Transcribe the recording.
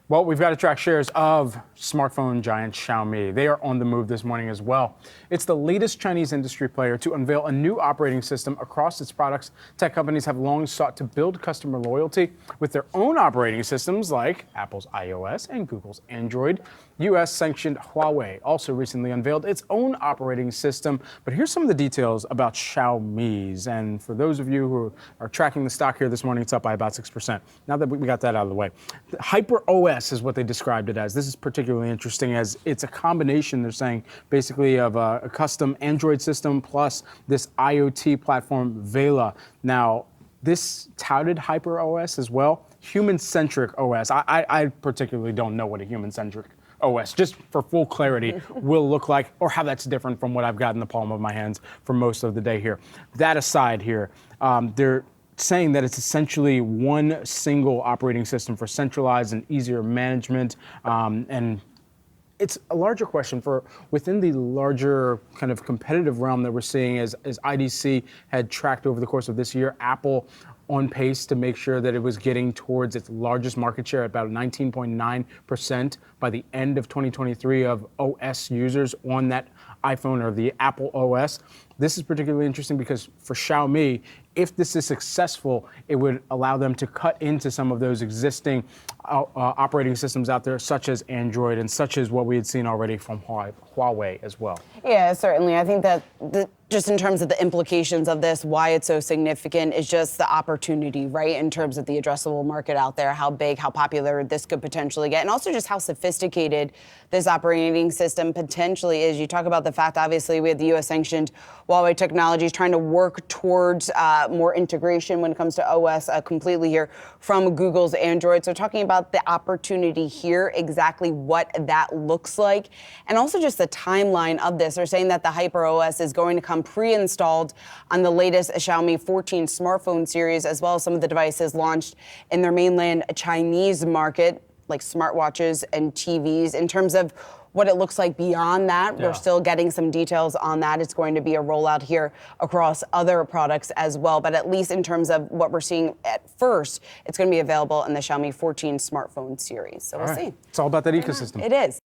Well, we've got to track shares of smartphone giant Xiaomi. They are on the move this morning as well. It's the latest Chinese industry player to unveil a new operating system across its products. Tech companies have long sought to build customer loyalty with their own operating systems like Apple's iOS and Google's Android. US-sanctioned Huawei also recently unveiled its own operating system. But here's some of the details about Xiaomi's. And for those of you who are tracking the stock here this morning, it's up by about 6%. Now that we got that out of the way. HyperOS is what they described it as. This is particularly interesting as it's a combination, they're saying, basically of a custom Android system plus this IoT platform, Vela. Now, this touted HyperOS as well, human-centric OS. I particularly don't know what a human-centric OS, just for full clarity, will look like, or how that's different from what I've got in the palm of my hands for most of the day here. That aside here, they're saying that it's essentially one single operating system for centralized and easier management. And it's a larger question for within the larger kind of competitive realm that we're seeing as IDC had tracked over the course of this year, Apple on pace to make sure that it was getting towards its largest market share at about 19.9% by the end of 2023 of OS users on that iPhone or the Apple OS. This is particularly interesting because for Xiaomi, if this is successful, it would allow them to cut into some of those existing operating systems out there, such as Android and such as what we had seen already from Huawei as well. Yeah, certainly. I think that just in terms of the implications of this, why it's so significant is just the opportunity, right? In terms of the addressable market out there, how big, how popular this could potentially get, and also just how sophisticated this operating system potentially is. You talk about the fact, obviously, we have the US-sanctioned Huawei Technologies trying to work towards more integration when it comes to OS completely here from Google's Android. So talking about the opportunity here, exactly what that looks like, and also just the timeline of this. They're saying that the HyperOS is going to come pre-installed on the latest Xiaomi 14 smartphone series, as well as some of the devices launched in their mainland Chinese market, like smartwatches and TVs. In terms of what it looks like beyond that, we're still getting some details on that. It's going to be a rollout here across other products as well. But at least in terms of what we're seeing at first, it's going to be available in the Xiaomi 14 smartphone series. So we'll see. It's all about that ecosystem. It is.